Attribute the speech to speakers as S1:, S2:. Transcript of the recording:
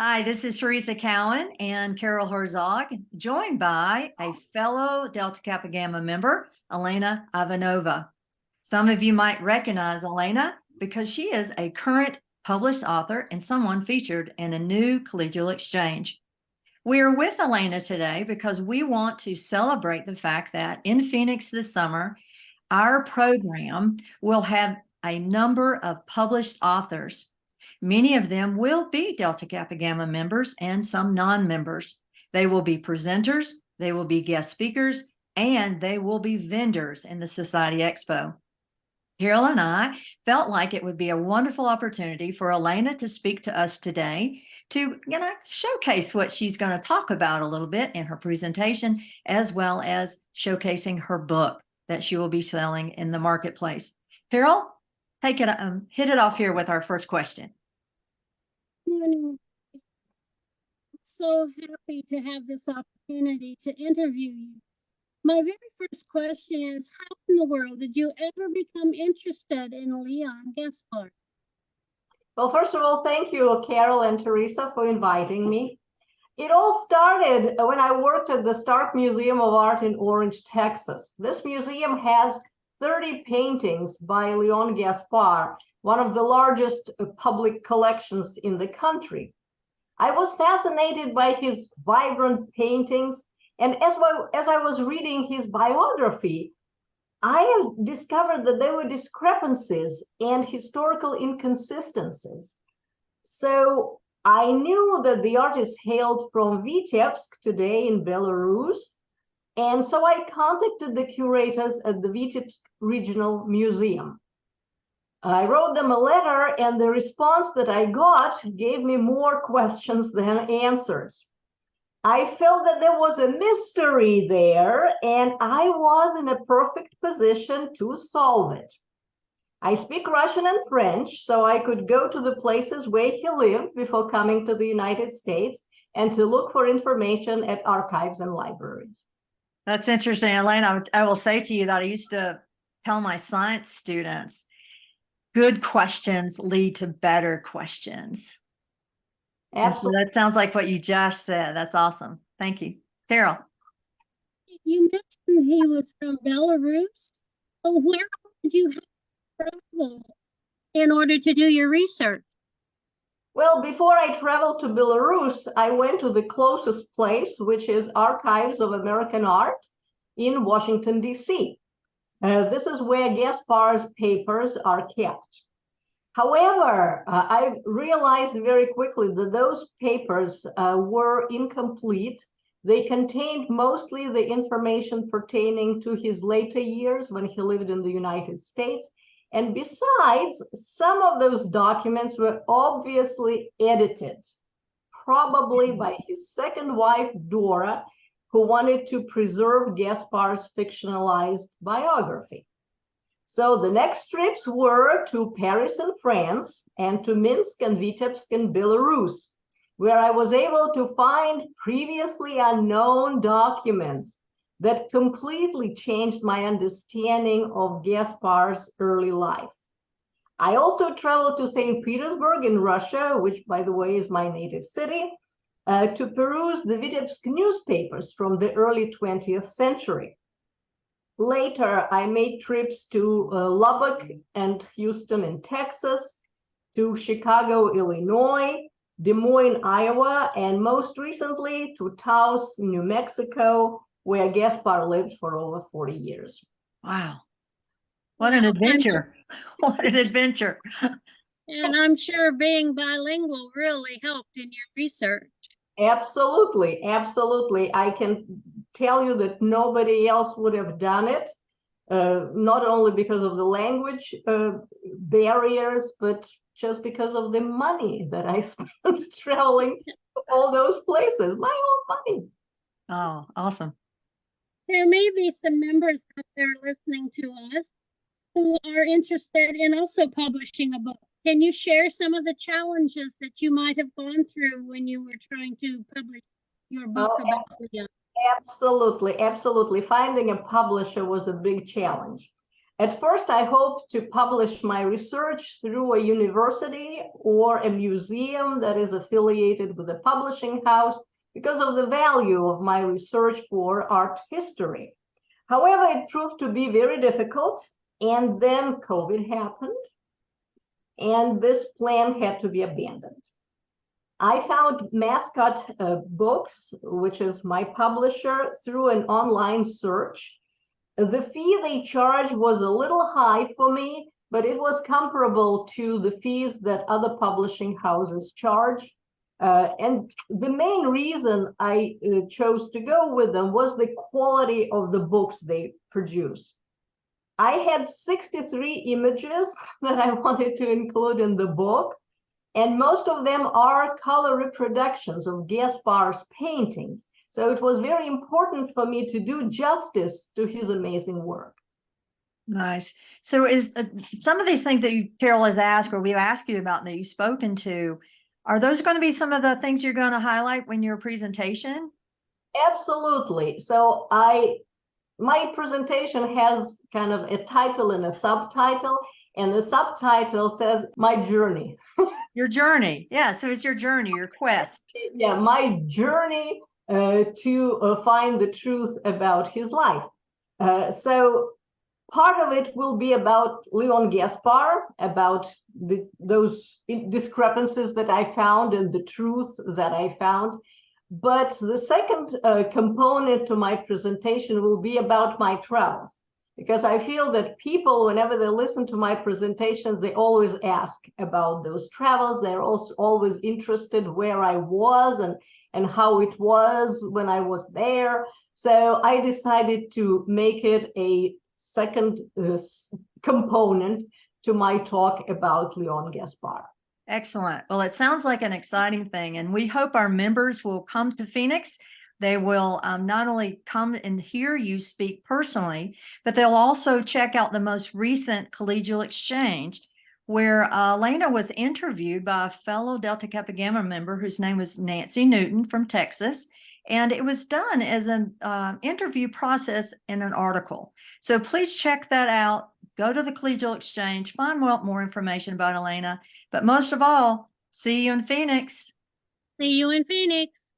S1: Hi, this is Teresa Cowan and Carol Herzog, joined by a fellow Delta Kappa Gamma member, Elena Ivanova. Some of you might recognize Elena because she is a current published author and someone featured in a new collegial exchange. We are with Elena today because we want to celebrate the fact that in Phoenix this summer, our program will have a number of published authors. Many of them will be Delta Kappa Gamma members and some non-members. They will be presenters, they will be guest speakers, and they will be vendors in the Society Expo. Carol and I felt like it would be a wonderful opportunity for Elena to speak to us today to, showcase what she's going to talk about a little bit in her presentation, as well as showcasing her book that she will be selling in the marketplace. Carol, hit it off here with our first question.
S2: So happy to have this opportunity to interview you. My very first question is, how in the world did you ever become interested in Leon Gaspar?
S3: Well, first of all, thank you, Carol and Teresa, for inviting me. It all started when I worked at the Stark Museum of Art in Orange, Texas. This museum has 30 paintings by Leon Gaspar, one of the largest public collections in the country. I was fascinated by his vibrant paintings, and as I was reading his biography, I discovered that there were discrepancies and historical inconsistencies. So I knew that the artist hailed from Vitebsk, today in Belarus, and so I contacted the curators at the Vitebsk Regional Museum. I wrote them a letter, and the response that I got gave me more questions than answers. I felt that there was a mystery there, and I was in a perfect position to solve it. I speak Russian and French, so I could go to the places where he lived before coming to the United States and to look for information at archives and libraries.
S1: That's interesting, Elena. I will say to you that I used to tell my science students, good questions lead to better questions.
S3: Absolutely.
S1: So that sounds like what you just said. That's awesome. Thank you. Carol.
S2: You mentioned he was from Belarus. Oh, where did you have to travel in order to do your research?
S3: Well, before I traveled to Belarus, I went to the closest place, which is Archives of American Art in Washington, D.C. This is where Gaspar's papers are kept. However, I realized very quickly that those papers were incomplete. They contained mostly the information pertaining to his later years when he lived in the United States. And besides, some of those documents were obviously edited, probably by his second wife, Dora, who wanted to preserve Gaspar's fictionalized biography. So the next trips were to Paris and France, and to Minsk and Vitebsk in Belarus, where I was able to find previously unknown documents that completely changed my understanding of Gaspar's early life. I also traveled to St. Petersburg in Russia, which, by the way, is my native city, to peruse the Vitebsk newspapers from the early 20th century. Later, I made trips to Lubbock and Houston in Texas, to Chicago, Illinois, Des Moines, Iowa, and most recently to Taos, New Mexico, where Gaspar lived for over 40 years.
S1: Wow. What an adventure. What an adventure.
S2: And I'm sure being bilingual really helped in your research.
S3: Absolutely, absolutely. I can tell you that nobody else would have done it, not only because of the language barriers, but just because of the money that I spent traveling to all those places, my own money.
S1: Oh, awesome.
S2: There may be some members out there listening to us who are interested in also publishing a book. Can you share some of the challenges that you might have gone through when you were trying to publish your book about Leon?
S3: Absolutely, absolutely. Finding a publisher was a big challenge. At first, I hoped to publish my research through a university or a museum that is affiliated with a publishing house because of the value of my research for art history. However, it proved to be very difficult, and then COVID happened, and this plan had to be abandoned. I found Mascot Books, which is my publisher, through an online search. The fee they charged was a little high for me, but it was comparable to the fees that other publishing houses charge. And the main reason I chose to go with them was the quality of the books they produce. I had 63 images that I wanted to include in the book, and most of them are color reproductions of Gaspar's paintings. So it was very important for me to do justice to his amazing work.
S1: Nice. So is some of these things that Carol has asked or we've asked you about that you've spoken to, are those going to be some of the things you're going to highlight when your presentation?
S3: Absolutely. So my presentation has kind of a title and a subtitle, and the subtitle says my journey.
S1: Your journey. Yeah. So it's your journey, your quest.
S3: Yeah, my journey to find the truth about his life. So part of it will be about Leon Gaspar, about those discrepancies that I found and the truth that I found. But the second component to my presentation will be about my travels, because I feel that people, whenever they listen to my presentations, they always ask about those travels. They're also always interested where I was and how it was when I was there. So I decided to make it a second component to my talk about Leon Gaspar.
S1: Excellent. Well, it sounds like an exciting thing, and we hope our members will come to Phoenix. They will not only come and hear you speak personally, but they'll also check out the most recent collegial exchange where Elena was interviewed by a fellow Delta Kappa Gamma member whose name was Nancy Newton from Texas. And it was done as an interview process in an article. So please check that out. Go to the collegial exchange, find out more information about Elena. But most of all, see you in Phoenix.
S2: See you in Phoenix.